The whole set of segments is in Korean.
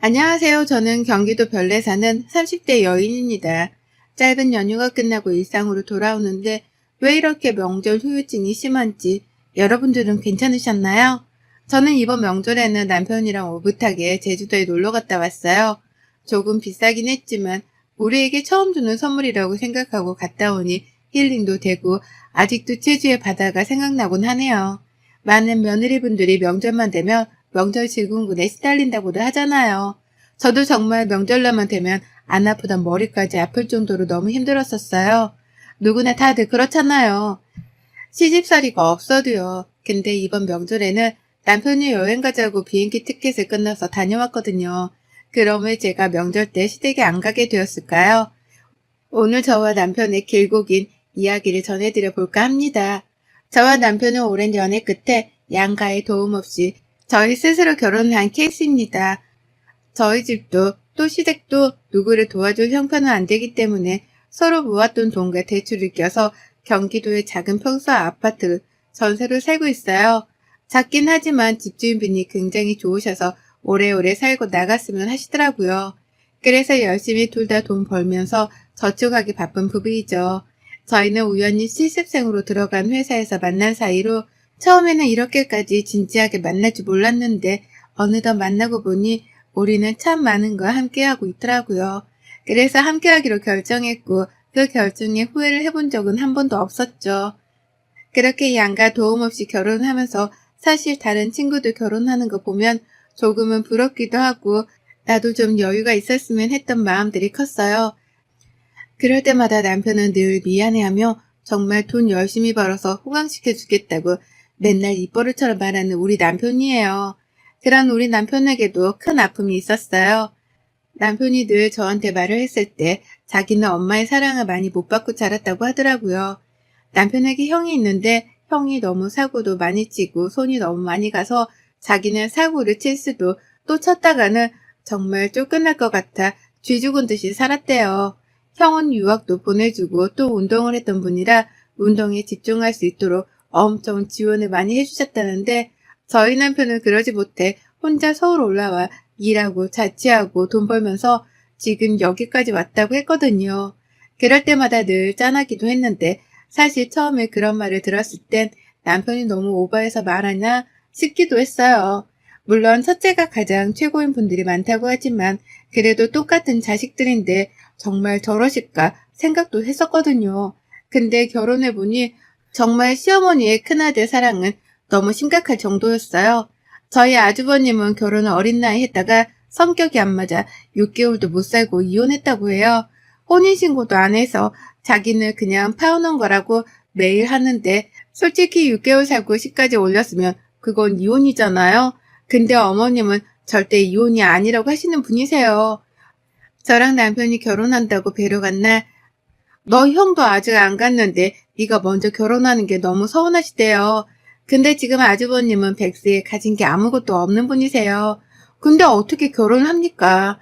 안녕하세요. 저는 경기도 별내 사는 30대 여인입니다. 짧은 연휴가 끝나고 일상으로 돌아오는데 왜 이렇게 명절 후유증이 심한지 여러분들은 괜찮으셨나요? 저는 이번 명절에는 남편이랑 오붓하게 제주도에 놀러 갔다 왔어요. 조금 비싸긴 했지만 우리에게 처음 주는 선물이라고 생각하고 갔다 오니 힐링도 되고 아직도 제주의 바다가 생각나곤 하네요. 많은 며느리분들이 명절만 되면 명절 질군군에 시달린다고도 하잖아요. 저도 정말 명절날만 되면 안 아프던 머리까지 아플 정도로 너무 힘들었었어요. 누구나 다들 그렇잖아요. 시집살이가 없어도요. 근데 이번 명절에는 남편이 여행 가자고 비행기 티켓을 끊어서 다녀왔거든요. 그럼 왜 제가 명절 때 시댁에 안 가게 되었을까요? 오늘 저와 남편의 길고 긴 이야기를 전해드려 볼까 합니다. 저와 남편은 오랜 연애 끝에 양가의 도움 없이 저희 스스로 결혼을 한 케이스입니다. 저희 집도 또 시댁도 누구를 도와줄 형편은 안 되기 때문에 서로 모았던 돈과 대출을 껴서 경기도의 작은 평수 아파트 전세로 살고 있어요. 작긴 하지만 집주인분이 굉장히 좋으셔서 오래오래 살고 나갔으면 하시더라고요. 그래서 열심히 둘 다 돈 벌면서 저축하기 바쁜 부부이죠. 저희는 우연히 실습생으로 들어간 회사에서 만난 사이로 처음에는 이렇게까지 진지하게 만날 줄 몰랐는데 어느덧 만나고 보니 우리는 참 많은 걸 함께하고 있더라고요. 그래서 함께하기로 결정했고 그 결정에 후회를 해본 적은 한 번도 없었죠. 그렇게 양가 도움 없이 결혼하면서 사실 다른 친구들 결혼하는 거 보면 조금은 부럽기도 하고 나도 좀 여유가 있었으면 했던 마음들이 컸어요. 그럴 때마다 남편은 늘 미안해하며 정말 돈 열심히 벌어서 호강시켜 주겠다고 맨날 입버릇처럼 말하는 우리 남편이에요. 그런 우리 남편에게도 큰 아픔이 있었어요. 남편이 늘 저한테 말을 했을 때 자기는 엄마의 사랑을 많이 못 받고 자랐다고 하더라고요. 남편에게 형이 있는데 형이 너무 사고도 많이 치고 손이 너무 많이 가서 자기는 사고를 칠 수도 또 쳤다가는 정말 쫓겨날 것 같아 쥐 죽은 듯이 살았대요. 형은 유학도 보내주고 또 운동을 했던 분이라 운동에 집중할 수 있도록 엄청 지원을 많이 해주셨다는데 저희 남편은 그러지 못해 혼자 서울 올라와 일하고 자취하고 돈 벌면서 지금 여기까지 왔다고 했거든요. 그럴 때마다 늘 짠하기도 했는데 사실 처음에 그런 말을 들었을 땐 남편이 너무 오버해서 말하나 싶기도 했어요. 물론 첫째가 가장 최고인 분들이 많다고 하지만 그래도 똑같은 자식들인데 정말 저러실까 생각도 했었거든요. 근데 결혼해보니 정말 시어머니의 큰아들 사랑은 너무 심각할 정도였어요. 저희 아주버님은 결혼을 어린 나이에 했다가 성격이 안 맞아 6개월도 못 살고 이혼했다고 해요. 혼인신고도 안 해서 자기는 그냥 파혼한 거라고 매일 하는데 솔직히 6개월 살고 시까지 올렸으면 그건 이혼이잖아요. 근데 어머님은 절대 이혼이 아니라고 하시는 분이세요. 저랑 남편이 결혼한다고 뵈러 간 날, 너 형도 아직 안 갔는데 네가 먼저 결혼하는 게 너무 서운하시대요. 근데 지금 아주버님은 백세에 가진 게 아무것도 없는 분이세요. 근데 어떻게 결혼을 합니까?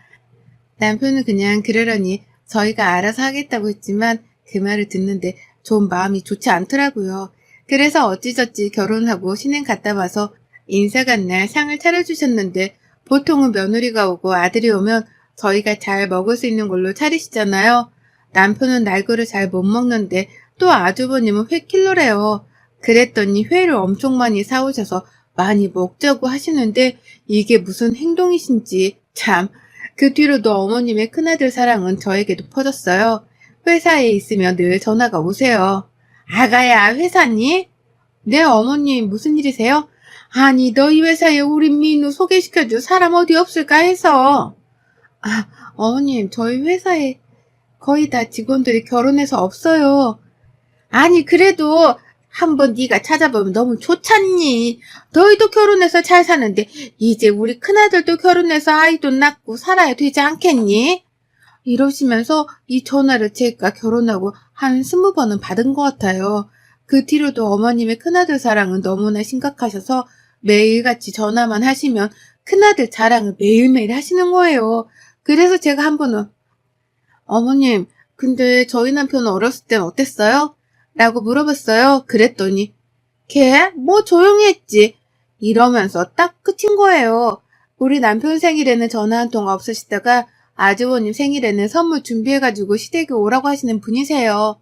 남편은 그냥 그러려니 저희가 알아서 하겠다고 했지만 그 말을 듣는데 좀 마음이 좋지 않더라고요. 그래서 어찌저찌 결혼하고 신행 갔다 와서 인사 간 날 상을 차려주셨는데 보통은 며느리가 오고 아들이 오면 저희가 잘 먹을 수 있는 걸로 차리시잖아요. 남편은 날거를 잘 못 먹는데 또 아주버님은 회 킬러래요. 그랬더니 회를 엄청 많이 사오셔서 많이 먹자고 하시는데 이게 무슨 행동이신지 참. 그 뒤로도 어머님의 큰아들 사랑은 저에게도 퍼졌어요. 회사에 있으면 늘 전화가 오세요. 아가야, 회사니? 네, 어머님, 무슨 일이세요? 아니, 너희 회사에 우리 민우 소개시켜줄 사람 어디 없을까 해서. 아, 어머님, 저희 회사에 거의 다 직원들이 결혼해서 없어요. 아니, 그래도 한번 네가 찾아보면 너무 좋잖니. 너희도 결혼해서 잘 사는데 이제 우리 큰아들도 결혼해서 아이도 낳고 살아야 되지 않겠니? 이러시면서 이 전화를 제가 결혼하고 한 20번은 받은 것 같아요. 그 뒤로도 어머님의 큰아들 사랑은 너무나 심각하셔서 매일같이 전화만 하시면 큰아들 자랑을 매일매일 하시는 거예요. 그래서 제가 한 번은 어머님, 근데 저희 남편은 어렸을 땐 어땠어요? 라고 물어봤어요. 그랬더니 걔? 뭐 조용히 했지. 이러면서 딱 끝인 거예요. 우리 남편 생일에는 전화 한 통 없으시다가 아주버님 생일에는 선물 준비해가지고 시댁에 오라고 하시는 분이세요.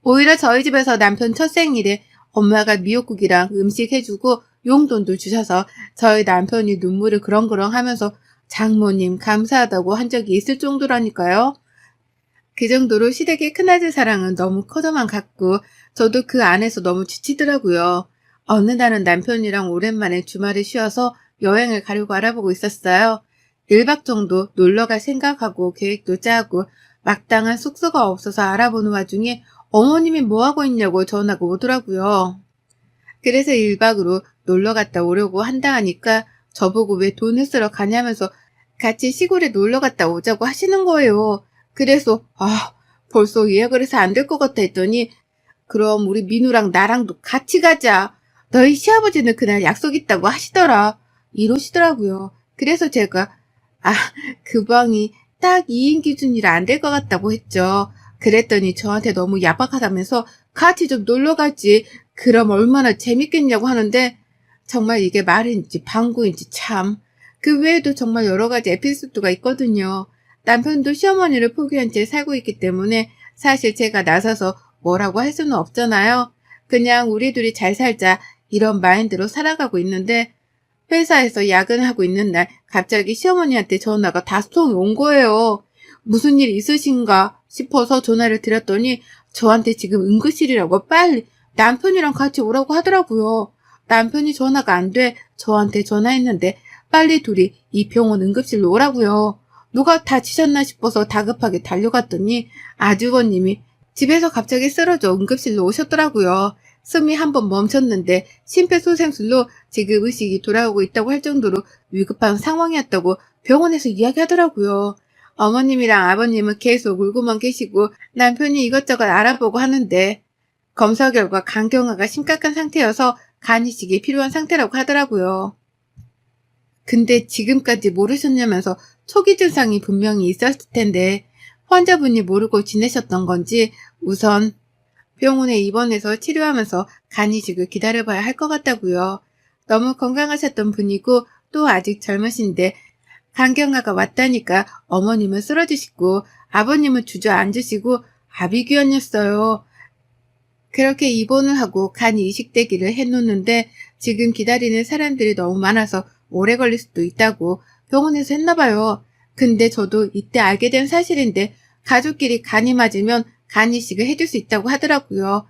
오히려 저희 집에서 남편 첫 생일에 엄마가 미역국이랑 음식 해주고 용돈도 주셔서 저희 남편이 눈물을 그렁그렁 하면서 장모님 감사하다고 한 적이 있을 정도라니까요. 그 정도로 시댁의 큰아들 사랑은 너무 커져만 갔고 저도 그 안에서 너무 지치더라고요. 어느 날은 남편이랑 오랜만에 주말에 쉬어서 여행을 가려고 알아보고 있었어요. 1박 정도 놀러갈 생각하고 계획도 짜고 마땅한 숙소가 없어서 알아보는 와중에 어머님이 뭐하고 있냐고 전화가 오더라고요. 그래서 1박으로 놀러 갔다 오려고 한다 하니까 저보고 왜 돈을 쓰러 가냐면서 같이 시골에 놀러 갔다 오자고 하시는 거예요. 그래서 벌써 예약을 해서 안 될 것 같아 했더니 그럼 우리 민우랑 나랑도 같이 가자. 너희 시아버지는 그날 약속 있다고 하시더라. 이러시더라고요. 그래서 제가 그 방이 딱 2인 기준이라 안 될 것 같다고 했죠. 그랬더니 저한테 너무 야박하다면서 같이 좀 놀러 가지. 그럼 얼마나 재밌겠냐고 하는데 정말 이게 말인지 방구인지 참. 그 외에도 정말 여러 가지 에피소드가 있거든요. 남편도 시어머니를 포기한 채 살고 있기 때문에 사실 제가 나서서 뭐라고 할 수는 없잖아요. 그냥 우리 둘이 잘 살자 이런 마인드로 살아가고 있는데 회사에서 야근하고 있는 날 갑자기 시어머니한테 전화가 5통이 온 거예요. 무슨 일 있으신가 싶어서 전화를 드렸더니 저한테 지금 응급실이라고 빨리 남편이랑 같이 오라고 하더라고요. 남편이 전화가 안 돼 저한테 전화했는데 빨리 둘이 이 병원 응급실로 오라고요. 누가 다치셨나 싶어서 다급하게 달려갔더니 아주버님이 집에서 갑자기 쓰러져 응급실로 오셨더라고요. 숨이 한번 멈췄는데 심폐소생술로 지금 의식이 돌아오고 있다고 할 정도로 위급한 상황이었다고 병원에서 이야기하더라고요. 어머님이랑 아버님은 계속 울고만 계시고 남편이 이것저것 알아보고 하는데 검사 결과 간경화가 심각한 상태여서 간이식이 필요한 상태라고 하더라고요. 근데 지금까지 모르셨냐면서 초기 증상이 분명히 있었을 텐데 환자분이 모르고 지내셨던 건지 우선 병원에 입원해서 치료하면서 간이식을 기다려봐야 할 것 같다고요. 너무 건강하셨던 분이고 또 아직 젊으신데 간경화가 왔다니까 어머님은 쓰러지시고 아버님은 주저앉으시고 아비규환이었어요. 그렇게 입원을 하고 간 이식되기를 해놓는데 지금 기다리는 사람들이 너무 많아서 오래 걸릴 수도 있다고 병원에서 했나봐요. 근데 저도 이때 알게 된 사실인데 가족끼리 간이 맞으면 간 이식을 해줄 수 있다고 하더라고요.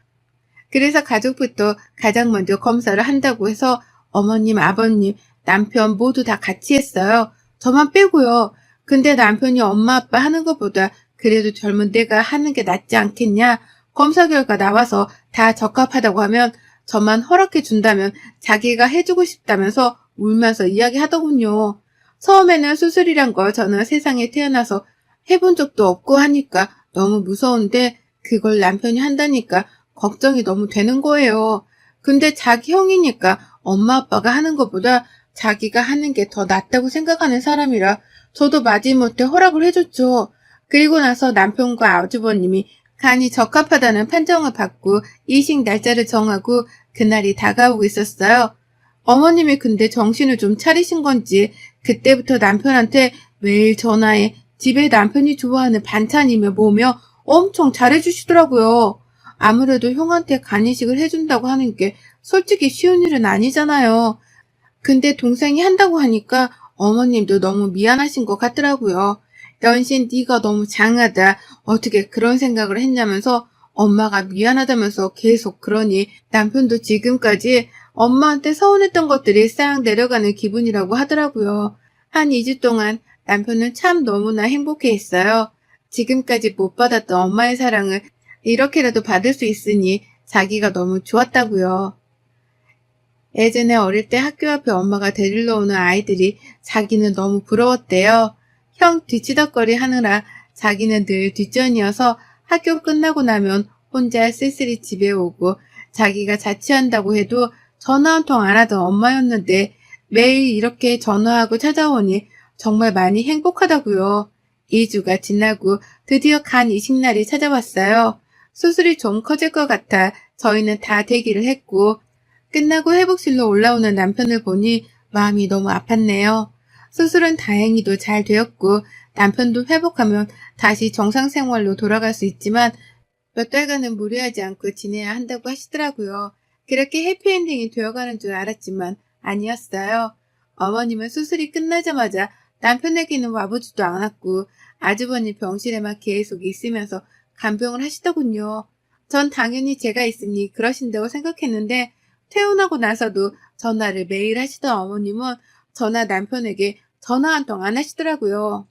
그래서 가족부터 가장 먼저 검사를 한다고 해서 어머님, 아버님, 남편 모두 다 같이 했어요. 저만 빼고요. 근데 남편이 엄마 아빠 하는 것보다 그래도 젊은 내가 하는 게 낫지 않겠냐. 검사 결과 나와서 다 적합하다고 하면 저만 허락해 준다면 자기가 해주고 싶다면서 울면서 이야기하더군요. 처음에는 수술이란 걸 저는 세상에 태어나서 해본 적도 없고 하니까 너무 무서운데 그걸 남편이 한다니까 걱정이 너무 되는 거예요. 근데 자기 형이니까 엄마 아빠가 하는 것보다 자기가 하는 게 더 낫다고 생각하는 사람이라 저도 마지못해 허락을 해줬죠. 그리고 나서 남편과 아주버님이 간이 적합하다는 판정을 받고 이식 날짜를 정하고 그날이 다가오고 있었어요. 어머님이 근데 정신을 좀 차리신 건지 그때부터 남편한테 매일 전화해 집에 남편이 좋아하는 반찬이며 뭐며 엄청 잘해주시더라고요. 아무래도 형한테 간이식을 해준다고 하는 게 솔직히 쉬운 일은 아니잖아요. 근데 동생이 한다고 하니까 어머님도 너무 미안하신 것 같더라고요. 연신 네가 너무 장하다. 어떻게 그런 생각을 했냐면서 엄마가 미안하다면서 계속 그러니 남편도 지금까지 엄마한테 서운했던 것들이 싹 내려가는 기분이라고 하더라고요. 한 2주 동안 남편은 참 너무나 행복해했어요. 지금까지 못 받았던 엄마의 사랑을 이렇게라도 받을 수 있으니 자기가 너무 좋았다고요. 예전에 어릴 때 학교 앞에 엄마가 데리러 오는 아이들이 자기는 너무 부러웠대요. 형 뒤치덕거리 하느라 자기는 늘 뒷전이어서 학교 끝나고 나면 혼자 쓸쓸히 집에 오고 자기가 자취한다고 해도 전화 한 통 안 하던 엄마였는데 매일 이렇게 전화하고 찾아오니 정말 많이 행복하다고요. 2주가 지나고 드디어 간 이식날이 찾아왔어요. 수술이 좀 커질 것 같아 저희는 다 대기를 했고 끝나고 회복실로 올라오는 남편을 보니 마음이 너무 아팠네요. 수술은 다행히도 잘 되었고 남편도 회복하면 다시 정상 생활로 돌아갈 수 있지만 몇 달간은 무리하지 않고 지내야 한다고 하시더라고요. 그렇게 해피엔딩이 되어가는 줄 알았지만 아니었어요. 어머님은 수술이 끝나자마자 남편에게는 와보지도 않았고 아주버님 병실에만 계속 있으면서 간병을 하시더군요. 전 당연히 제가 있으니 그러신다고 생각했는데 퇴원하고 나서도 전화를 매일 하시던 어머님은 저나 남편에게 전화 한 통 안 하시더라고요.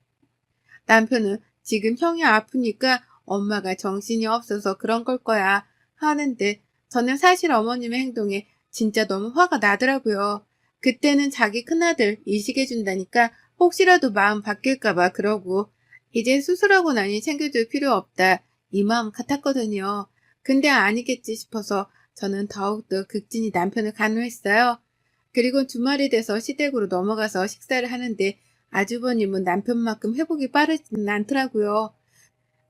남편은 지금 형이 아프니까 엄마가 정신이 없어서 그런 걸 거야 하는데 저는 사실 어머님의 행동에 진짜 너무 화가 나더라고요. 그때는 자기 큰아들 이식해준다니까 혹시라도 마음 바뀔까봐 그러고 이제 수술하고 나니 챙겨줄 필요 없다 이 마음 같았거든요. 근데 아니겠지 싶어서 저는 더욱더 극진히 남편을 간호했어요. 그리고 주말이 돼서 시댁으로 넘어가서 식사를 하는데 아주버님은 남편만큼 회복이 빠르지는 않더라고요.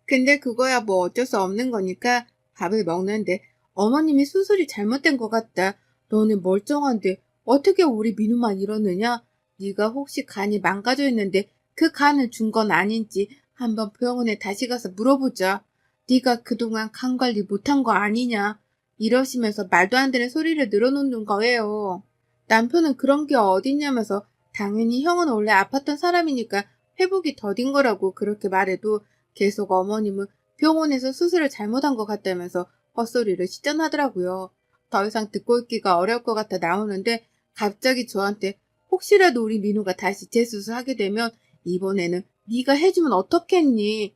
근데 그거야 뭐 어쩔 수 없는 거니까 밥을 먹는데 어머님이 수술이 잘못된 것 같다. 너는 멀쩡한데 어떻게 우리 민우만 이러느냐? 네가 혹시 간이 망가져 있는데 그 간을 준 건 아닌지 한번 병원에 다시 가서 물어보자. 네가 그동안 간 관리 못한 거 아니냐? 이러시면서 말도 안 되는 소리를 늘어놓는 거예요. 남편은 그런 게 어딨냐면서 당연히 형은 원래 아팠던 사람이니까 회복이 더딘 거라고 그렇게 말해도 계속 어머님은 병원에서 수술을 잘못한 것 같다면서 헛소리를 시전하더라고요. 더 이상 듣고 있기가 어려울 것 같아 나오는데 갑자기 저한테 혹시라도 우리 민우가 다시 재수술하게 되면 이번에는 네가 해주면 어떻겠니?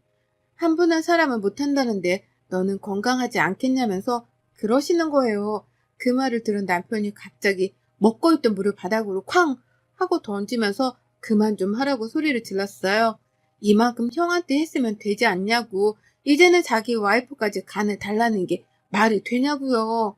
한 분 한 사람은 못한다는데 너는 건강하지 않겠냐면서 그러시는 거예요. 그 말을 들은 남편이 갑자기 먹고 있던 물을 바닥으로 쾅 하고 던지면서 그만 좀 하라고 소리를 질렀어요. 이만큼 형한테 했으면 되지 않냐고. 이제는 자기 와이프까지 간을 달라는 게 말이 되냐고요.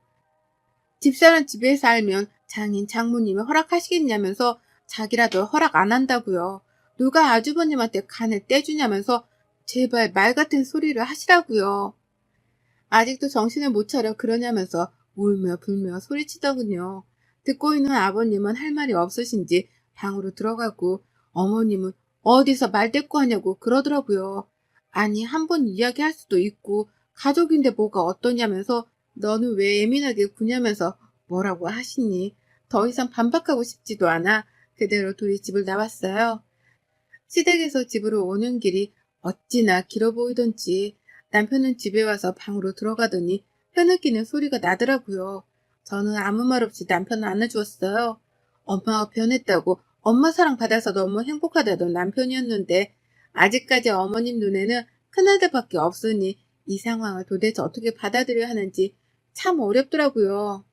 집사람 집에서 알면 장인 장모님이 허락하시겠냐면서 자기라도 허락 안 한다고요. 누가 아주버님한테 간을 떼주냐면서 제발 말 같은 소리를 하시라고요. 아직도 정신을 못 차려 그러냐면서 울며 불며 소리치더군요. 듣고 있는 아버님은 할 말이 없으신지 방으로 들어가고 어머님은 어디서 말대꾸 하냐고 그러더라고요. 아니 한 번 이야기할 수도 있고 가족인데 뭐가 어떠냐면서 너는 왜 예민하게 구냐면서 뭐라고 하시니. 더 이상 반박하고 싶지도 않아 그대로 둘이 집을 나왔어요. 시댁에서 집으로 오는 길이 어찌나 길어 보이던지 남편은 집에 와서 방으로 들어가더니 흐느끼는 소리가 나더라고요. 저는 아무 말 없이 남편을 안아주었어요. 엄마가 변했다고 엄마 사랑 받아서 너무 행복하다던 남편이었는데 아직까지 어머님 눈에는 큰아들밖에 없으니 이 상황을 도대체 어떻게 받아들여야 하는지 참 어렵더라고요.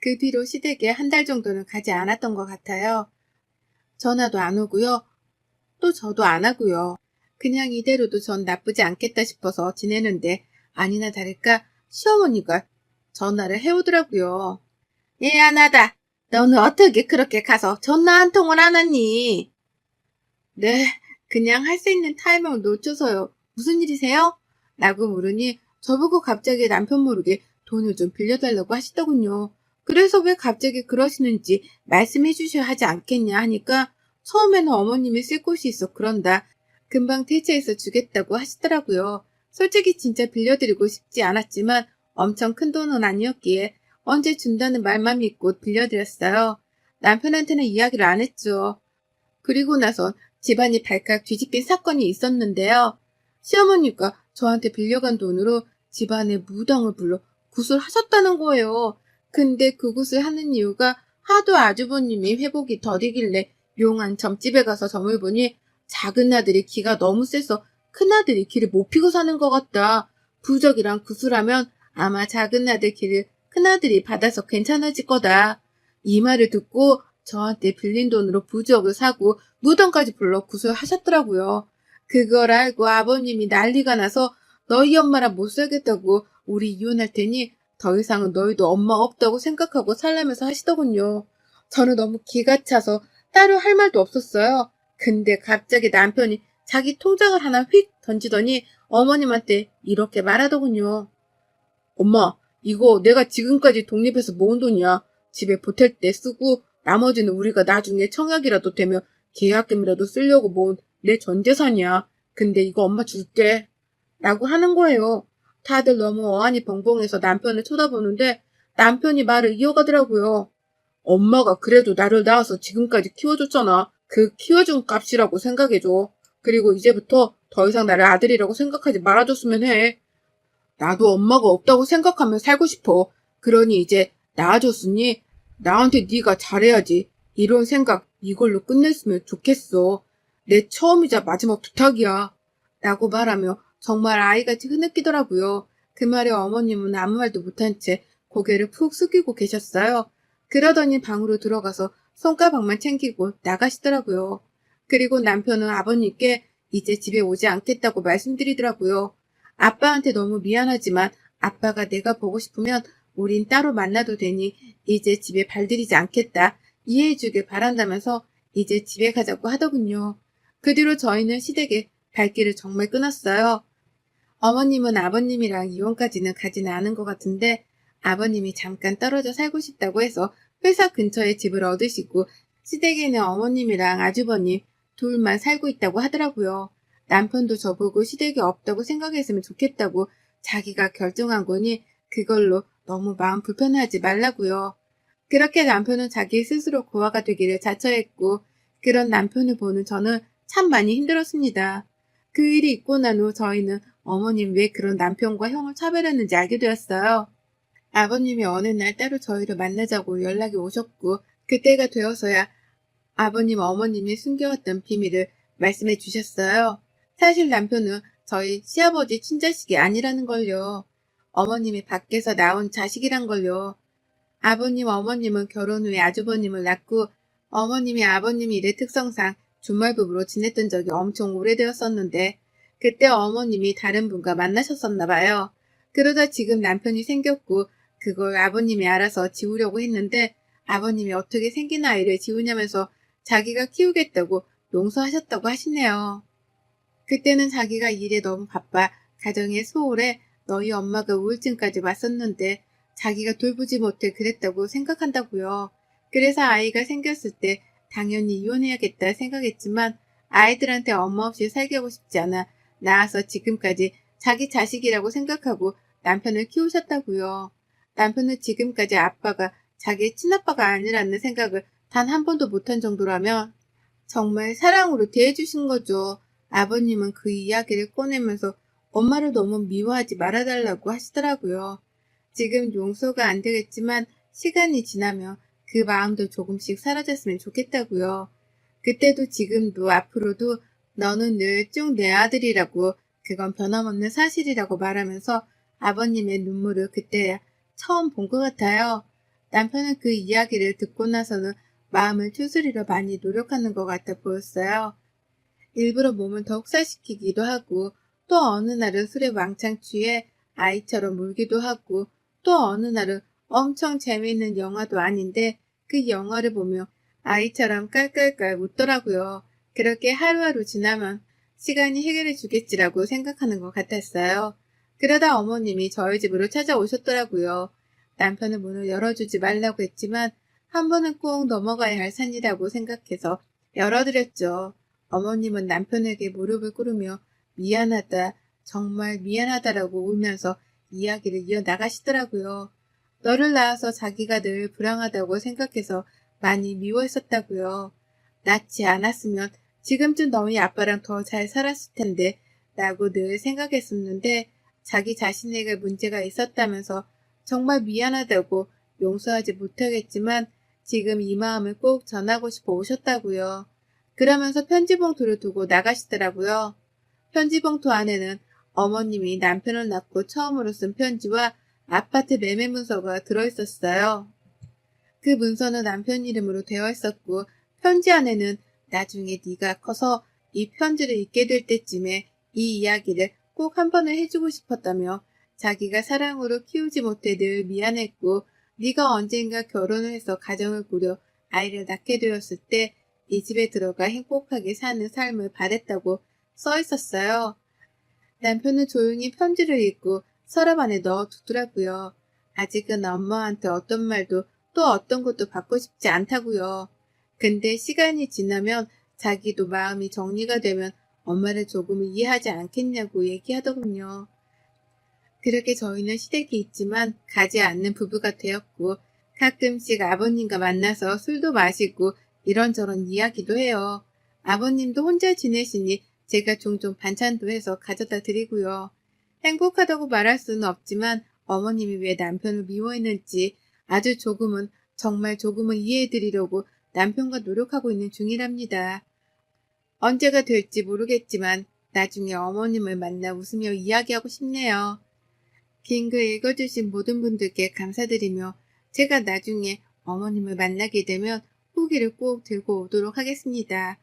그 뒤로 시댁에 한 달 정도는 가지 않았던 것 같아요. 전화도 안 오고요. 또 저도 안 하고요. 그냥 이대로도 전 나쁘지 않겠다 싶어서 지내는데 아니나 다를까 시어머니가 전화를 해오더라고요. 미안하다. 너는 어떻게 그렇게 가서 전화 한 통을 안 하니? 네, 그냥 할 수 있는 타이밍을 놓쳐서요. 무슨 일이세요? 라고 물으니 저보고 갑자기 남편 모르게 돈을 좀 빌려달라고 하시더군요. 그래서 왜 갑자기 그러시는지 말씀해 주셔야 하지 않겠냐 하니까 처음에는 어머님이 쓸 곳이 있어 그런다. 금방 대체해서 주겠다고 하시더라고요. 솔직히 진짜 빌려드리고 싶지 않았지만 엄청 큰 돈은 아니었기에 언제 준다는 말만 믿고 빌려드렸어요. 남편한테는 이야기를 안 했죠. 그리고 나선 집안이 발칵 뒤집힌 사건이 있었는데요. 시어머니가 저한테 빌려간 돈으로 집안에 무당을 불러 굿을 하셨다는 거예요. 근데 그 굿을 하는 이유가 하도 아주버님이 회복이 더디길래 용한 점집에 가서 점을 보니 작은 아들이 기가 너무 세서 큰 아들이 기를 못 피고 사는 것 같다. 부적이랑 굿을 하면 아마 작은 아들 기를 큰 아들이 받아서 괜찮아질 거다. 이 말을 듣고 저한테 빌린 돈으로 부적을 사고 무덤까지 불러 구슬하셨더라고요. 그걸 알고 아버님이 난리가 나서 너희 엄마랑 못 살겠다고 우리 이혼할 테니 더 이상은 너희도 엄마 없다고 생각하고 살라면서 하시더군요. 저는 너무 기가 차서 따로 할 말도 없었어요. 근데 갑자기 남편이 자기 통장을 하나 휙 던지더니 어머님한테 이렇게 말하더군요. 엄마, 이거 내가 지금까지 독립해서 모은 돈이야. 집에 보탤 때 쓰고 나머지는 우리가 나중에 청약이라도 되면 계약금이라도 쓰려고 모은 내 전 재산이야. 근데 이거 엄마 줄게. 라고 하는 거예요. 다들 너무 어안이 벙벙해서 남편을 쳐다보는데 남편이 말을 이어가더라고요. 엄마가 그래도 나를 낳아서 지금까지 키워줬잖아. 그 키워준 값이라고 생각해줘. 그리고 이제부터 더 이상 나를 아들이라고 생각하지 말아줬으면 해. 나도 엄마가 없다고 생각하며 살고 싶어. 그러니 이제 낳아줬으니 나한테 네가 잘해야지. 이런 생각 이걸로 끝냈으면 좋겠어. 내 처음이자 마지막 부탁이야. 라고 말하며 정말 아이같이 흐느끼더라고요. 그 말에 어머님은 아무 말도 못한 채 고개를 푹 숙이고 계셨어요. 그러더니 방으로 들어가서 손가방만 챙기고 나가시더라고요. 그리고 남편은 아버님께 이제 집에 오지 않겠다고 말씀드리더라고요. 아빠한테 너무 미안하지만 아빠가 내가 보고 싶으면 우린 따로 만나도 되니 이제 집에 발들이지 않겠다. 이해해주길 바란다면서 이제 집에 가자고 하더군요. 그 뒤로 저희는 시댁에 발길을 정말 끊었어요. 어머님은 아버님이랑 이혼까지는 가지는 않은 것 같은데 아버님이 잠깐 떨어져 살고 싶다고 해서 회사 근처에 집을 얻으시고 시댁에는 어머님이랑 아주버님 둘만 살고 있다고 하더라고요. 남편도 저보고 시댁이 없다고 생각했으면 좋겠다고 자기가 결정한 거니 그걸로 너무 마음 불편해하지 말라고요. 그렇게 남편은 자기 스스로 고아가 되기를 자처했고 그런 남편을 보는 저는 참 많이 힘들었습니다. 그 일이 있고 난 후 저희는 어머님 왜 그런 남편과 형을 차별했는지 알게 되었어요. 아버님이 어느 날 따로 저희를 만나자고 연락이 오셨고 그때가 되어서야 아버님 어머님이 숨겨왔던 비밀을 말씀해 주셨어요. 사실 남편은 저희 시아버지 친자식이 아니라는 걸요. 어머님이 밖에서 나온 자식이란 걸요. 아버님 어머님은 결혼 후에 아주버님을 낳고 어머님이 아버님 일의 특성상 주말부부로 지냈던 적이 엄청 오래되었었는데 그때 어머님이 다른 분과 만나셨었나 봐요. 그러다 지금 남편이 생겼고 그걸 아버님이 알아서 지우려고 했는데 아버님이 어떻게 생긴 아이를 지우냐면서 자기가 키우겠다고 용서하셨다고 하시네요. 그때는 자기가 일에 너무 바빠 가정에 소홀해 너희 엄마가 우울증까지 왔었는데 자기가 돌보지 못해 그랬다고 생각한다고요. 그래서 아이가 생겼을 때 당연히 이혼해야겠다 생각했지만 아이들한테 엄마 없이 살게 하고 싶지 않아 낳아서 지금까지 자기 자식이라고 생각하고 남편을 키우셨다고요. 남편은 지금까지 아빠가 자기의 친아빠가 아니라는 생각을 단 한 번도 못한 정도라면 정말 사랑으로 대해주신 거죠. 아버님은 그 이야기를 꺼내면서 엄마를 너무 미워하지 말아달라고 하시더라고요. 지금 용서가 안 되겠지만 시간이 지나면 그 마음도 조금씩 사라졌으면 좋겠다고요. 그때도 지금도 앞으로도 너는 늘 쭉 내 아들이라고 그건 변함없는 사실이라고 말하면서 아버님의 눈물을 그때 처음 본 것 같아요. 남편은 그 이야기를 듣고 나서는 마음을 추스리려 많이 노력하는 것 같아 보였어요. 일부러 몸을 더 혹사시키기도 하고 또 어느 날은 술에 왕창 취해 아이처럼 울기도 하고 또 어느 날은 엄청 재미있는 영화도 아닌데 그 영화를 보며 아이처럼 깔깔깔 웃더라고요. 그렇게 하루하루 지나면 시간이 해결해 주겠지라고 생각하는 것 같았어요. 그러다 어머님이 저희 집으로 찾아오셨더라고요. 남편은 문을 열어주지 말라고 했지만 한 번은 꼭 넘어가야 할 산이라고 생각해서 열어드렸죠. 어머님은 남편에게 무릎을 꿇으며 미안하다, 정말 미안하다라고 울면서 이야기를 이어나가시더라고요. 너를 낳아서 자기가 늘 불쌍하다고 생각해서 많이 미워했었다고요. 낳지 않았으면 지금쯤 너희 아빠랑 더 잘 살았을 텐데 라고 늘 생각했었는데 자기 자신에게 문제가 있었다면서 정말 미안하다고 용서하지 못하겠지만 지금 이 마음을 꼭 전하고 싶어 오셨다고요. 그러면서 편지 봉투를 두고 나가시더라고요. 편지 봉투 안에는 어머님이 남편을 낳고 처음으로 쓴 편지와 아파트 매매 문서가 들어있었어요. 그 문서는 남편 이름으로 되어 있었고 편지 안에는 나중에 네가 커서 이 편지를 읽게 될 때쯤에 이 이야기를 꼭 한 번은 해주고 싶었다며 자기가 사랑으로 키우지 못해 늘 미안했고 네가 언젠가 결혼을 해서 가정을 꾸려 아이를 낳게 되었을 때 이 집에 들어가 행복하게 사는 삶을 바랬다고 써 있었어요. 남편은 조용히 편지를 읽고 서랍 안에 넣어두더라고요. 아직은 엄마한테 어떤 말도 또 어떤 것도 받고 싶지 않다고요. 근데 시간이 지나면 자기도 마음이 정리가 되면 엄마를 조금은 이해하지 않겠냐고 얘기하더군요. 그렇게 저희는 시댁이 있지만 가지 않는 부부가 되었고 가끔씩 아버님과 만나서 술도 마시고 이런저런 이야기도 해요. 아버님도 혼자 지내시니 제가 종종 반찬도 해서 가져다 드리고요. 행복하다고 말할 수는 없지만 어머님이 왜 남편을 미워했는지 아주 조금은 정말 조금은 이해해드리려고 남편과 노력하고 있는 중이랍니다. 언제가 될지 모르겠지만 나중에 어머님을 만나 웃으며 이야기하고 싶네요. 긴 글 읽어주신 모든 분들께 감사드리며 제가 나중에 어머님을 만나게 되면 후기를 꼭 들고 오도록 하겠습니다.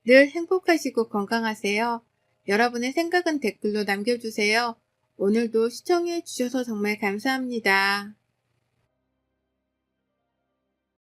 늘 행복하시고 건강하세요. 여러분의 생각은 댓글로 남겨주세요. 오늘도 시청해 주셔서 정말 감사합니다.